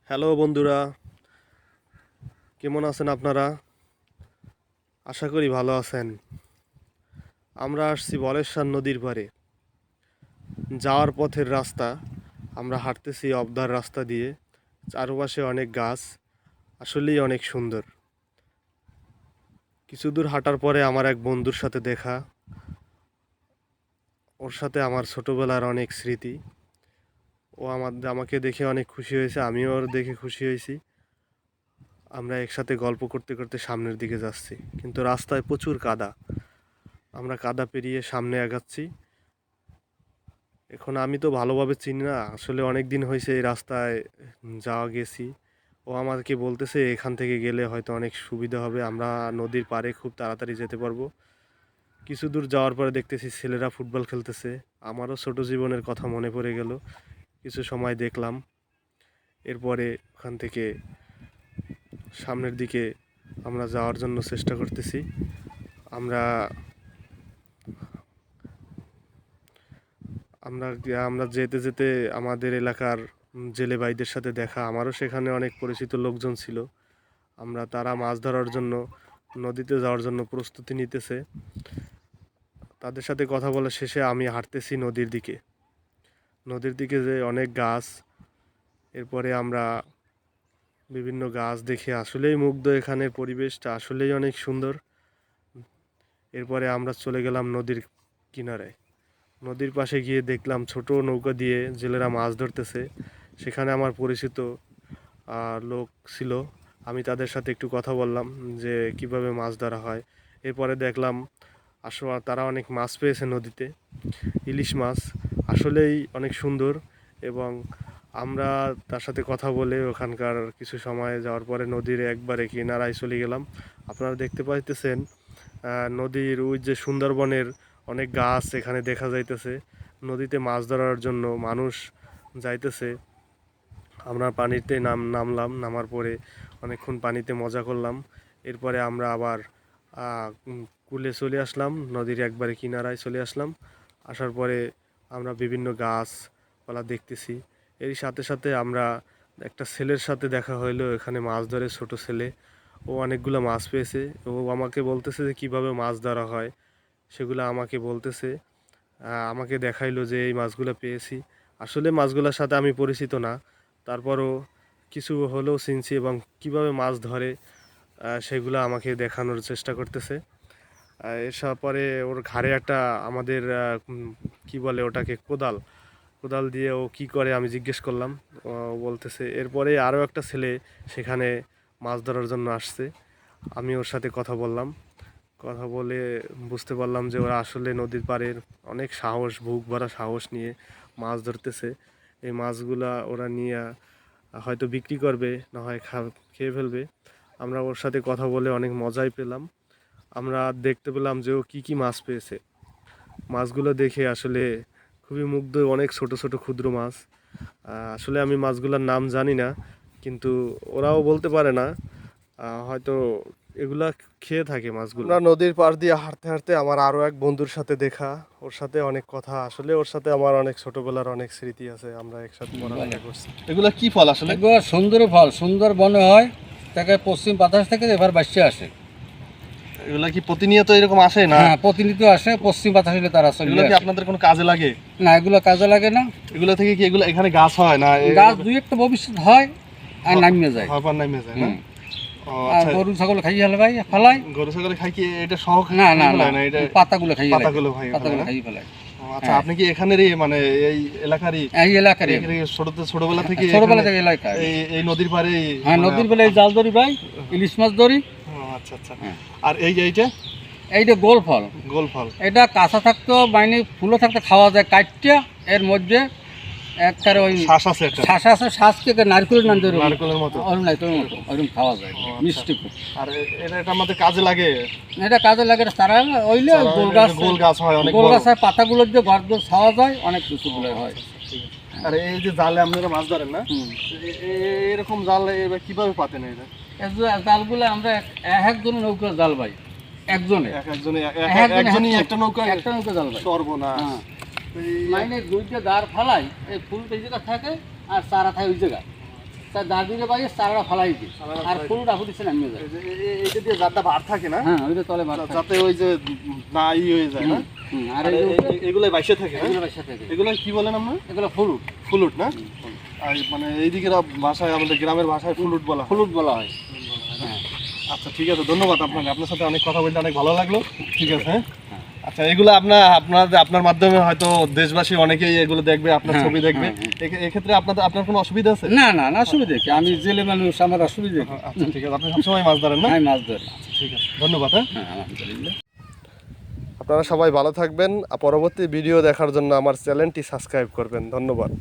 Hello বন্ধুরা, কেমন আছেন আপনারা? আশা করি ভালো আছেন। আমরা আসছি বলেশ্বর নদীর পাড়ে। যাওয়ার পথের রাস্তা, আমরা হাঁটতেছি অবদার রাস্তা দিয়ে। চারপাশে অনেক গাছ, আসলেই অনেক সুন্দর। কিছু দূর হাঁটার পরে আমার এক বন্ধুর সাথে দেখা। ওর সাথে আমার ছোটবেলার অনেক স্মৃতি। ও আমাকে দেখে অনেক খুশি হয়েছে, আমিও ওর দেখে খুশি হয়েছি। আমরা একসাথে গল্প করতে করতে সামনের দিকে যাচ্ছি, কিন্তু রাস্তায় প্রচুর কাদা। আমরা কাদা পেরিয়ে সামনে আগাচ্ছি। এখন আমি তো ভালোভাবে চিনি না, আসলে অনেক দিন হয়েছে এই রাস্তায় যাওয়া গেছি। ও আমাকে বলতেছে এখান থেকে গেলে হয়তো অনেক সুবিধা হবে, আমরা নদীর পাড়ে খুব তাড়াতাড়ি যেতে পারবো। কিছু দূর যাওয়ার পরে দেখতেছি ছেলেরা ফুটবল খেলতেছে। আমারও ছোট জীবনের কথা মনে পড়ে গেল। কিছু সময় দেখলাম, এরপরে ওখান থেকে সামনের দিকে আমরা যাওয়ার জন্য চেষ্টা করতেছি। আমরা আমরা আমরা যেতে যেতে আমাদের এলাকার জেলে ভাইদের সাথে দেখা, আমারও সেখানে অনেক পরিচিত লোকজন ছিল। তারা মাছ ধরার জন্য নদীতে যাওয়ার জন্য প্রস্তুতি নিতেছে। তাদের সাথে কথা বলা শেষে আমি হাঁটতেছি নদীর দিকে যে অনেক গাছ। এরপরে আমরা বিভিন্ন গাছ দেখে আসলেই মুগ্ধ, এখানের পরিবেশটা আসলেই অনেক সুন্দর। এরপরে আমরা চলে গেলাম নদীর কিনারে। নদীর পাশে গিয়ে দেখলাম ছোট নৌকা দিয়ে জেলেরা মাছ ধরতেছে। সেখানে আমার পরিচিত লোক ছিল। আমি তাদের সাথে একটু কথা বললাম যে কিভাবে মাছ ধরা হয়। এরপরে দেখলাম আসলে তারা অনেক মাছ পেয়েছে নদীতে, ইলিশ মাছ। আসলেই অনেক সুন্দর। এবং আমরা তার সাথে কথা বলে ওখানকার কিছু সময় যাওয়ার পরে নদীর একবারে কিনারায় চলে গেলাম। আপনারা দেখতে পাইতেছেন নদীর ওই যে সুন্দরবনের অনেক গাছ এখানে দেখা যাইতেছে। নদীতে মাছ ধরার জন্য মানুষ যাইতেছে। আমরা পানিতে নামলাম, নামার পরে অনেকক্ষণ পানিতে মজা করলাম। এরপরে আমরা আবার কূলে চলে আসলাম, নদীর একবারে কিনারায় চলে আসলাম। আসার পরে আমরা বিভিন্ন গাছপালা দেখতেছি। এর সাথে সাথে আমরা একটা ছেলের সাথে দেখা হইলো, এখানে মাছ ধরে, ছোট ছেলে। ও অনেকগুলো মাছ পেয়েছে। ও আমাকে বলতেছে যে কিভাবে মাছ ধরা হয় সেগুলো আমাকে বলতেছে। আমাকে দেখাইলো যে এই মাছগুলো পেয়েছি। আসলে মাছগুলোর সাথে আমি পরিচিত না, তারপরও কিছু হলেও চিনছি এবং কিভাবে মাছ ধরে সেগুলো আমাকে দেখানোর চেষ্টা করতেছে। এসব পরে ওর ঘাড়ে একটা আমাদের কি বলে ওটাকে, কোদাল। কোদাল দিয়ে ও কি করে আমি জিজ্ঞেস করলাম। ও বলতেছে। এরপরে আরও একটা ছেলে সেখানে মাছ ধরার জন্য আসছে। আমি ওর সাথে কথা বললাম। কথা বলে বুঝতে পারলাম যে ওরা আসলে নদীর পাড়ের অনেক সাহস, বুক ভরা সাহস নিয়ে মাছ ধরতেছে। এই মাছগুলা ওরা নিয়ে হয়তো বিক্রি করবে, না হয় খেয়ে ফেলবে। আমরা ওর সাথে কথা বলে অনেক মজাই পেলাম। আমরা দেখতে পেলাম যে ও কী কী মাছ পেয়েছে। মাছগুলো দেখে আসলে খুবই মুগ্ধ, অনেক ছোট ছোট ক্ষুদ্র মাছ। আসলে আমি মাছগুলোর নাম জানি না, কিন্তু ওরাও বলতে পারে না। হয়তো এগুলা খেয়ে থাকে মাছগুলো। আমরা নদীর পাড় দিয়ে হাঁটতে হাঁটতে আমার আরও এক বন্ধুর সাথে দেখা। ওর সাথে অনেক কথা, আসলে ওর সাথে আমার অনেক ছোটবেলার অনেক স্মৃতি আছে, আমরা একসাথে পড়ালেখা করছি। এগুলা কি ফল আসলে? এগুলো সুন্দর ফল, সুন্দর বনে হয়। তাকে পশ্চিম বাতাস থেকে এবার বাসে আসে। এগুলা কি প্রতিনিয়ত এরকম আসে না? হ্যাঁ, প্রতিনিয়ত আসে। পশ্চিম বাতাস হলে তারা চলে এগুলো কি আসে। আপনাদের কোনো কাজে লাগে? না, এগুলো কাজে লাগে না। এগুলো থেকে কি এগুলো এখানে গাছ হয় না? গাছ দুই একটা ভবিষ্যৎ হয় আর নামিয়ে যায়। হবার নামে যায় না? ও আর আচ্ছা। গরু ছাগল খাই ফেলাই ফেলাই। গরু ছাগলে খাই কি এটা সহ? না না না, না, এটা পাতাগুলো খাই পাতাগুলো খাই পাতাগুলো খাই ফেলাই। আচ্ছা, আপনি কি এখানেরই মানে এই এলাকারই? এই এলাকারই ছোটবেলা থেকে ছোটবেলা থেকে এলাকায়। এই নদীর পাড়ে? হ্যাঁ, নদীর বেলায় জাল ধরি ভাই, ইলিশ মাছ ধরি। আচ্ছা আচ্ছা। আর এইটা এইটা গোল ফল। গোল ফল। এটা কাঁচা থাকতো মানে ফুলও থাকতে খাওয়া যায় কাটটা। এর মধ্যে একবারে ওই শ্বাস আছে একটা। শ্বাস আছে, শ্বাসকে নারকেলের নাম ধরে নারকেলের মতো। ওরকম নারকেলের মতো ওরকম খাওয়া যায়, মিষ্টি খুব। আর এটা আমাদের কাজে লাগে? এটা কাজে লাগে। তারা ওইলে গোল গাছ হয়, অনেক গোল গাছ হয়, পাতাগুলো দিয়ে ঘর ঘর খাওয়া যায়, অনেক কিছু গুলো হয়। আর এই যে জালে আপনারা মাছ ধরেন না, এরকম জাল এবার কিভাবে পাতেন? এটা জালগুলো আমরা একজনে নৌকা জাল ভাই, একজনে একজনই একটা নৌকা জাল ভাই। সর্বনাশ। মানে দুইটা দাঁড় ফালাই, এই ফুল এই জায়গা থাকে আর চারা থাকে ওই জায়গা। দাঁড় দিলে বাইরে চারাটা ফালাই দিই, আর ফুলটা ফুটেছে নামিয়ে যায়। এইটা দিয়ে জারটা ভার থাকে না, হ্যাঁ ওইটা তলে মারা যাতে ওই যে না হয়ে যায় না। আর এগুলো বাইশে থাকে, এগুলো বাইসা থাকে, এগুলো কি বলেন আমরা? এগুলো ফুলুট। ফুলুট না? আর মানে এইদিকের ভাষায়, আমাদের গ্রামের ভাষায় ফুলুট বলা হয়। ফুলুট বলা হয়। হ্যাঁ আচ্ছা ঠিক আছে, ধন্যবাদ আপনাকে, আপনার সাথে অনেক কথা বলতে অনেক ভালো লাগলো। ঠিক আছে, হ্যাঁ। আচ্ছা, এগুলো আপনার মাধ্যমে হয়তো দেশবাসী অনেকেই এগুলো দেখবে, আপনার ছবি দেখবে, এক্ষেত্রে আপনার কোনো অসুবিধা আছে? না না না, অসুবিধা কি, আমি জেলে মানুষ, আমার অসুবিধা কি? আচ্ছা ঠিক আছে, আপনি সবসময় মাছ ধরেন না? আমি মাছ ধরি। ঠিক আছে, ধন্যবাদ। হ্যাঁ, আলহামদুলিল্লাহ। আপনারা সবাই ভালো থাকবেন। পরবর্তী ভিডিও দেখার জন্য আমার চ্যানেলটি সাবস্ক্রাইব করবেন। ধন্যবাদ।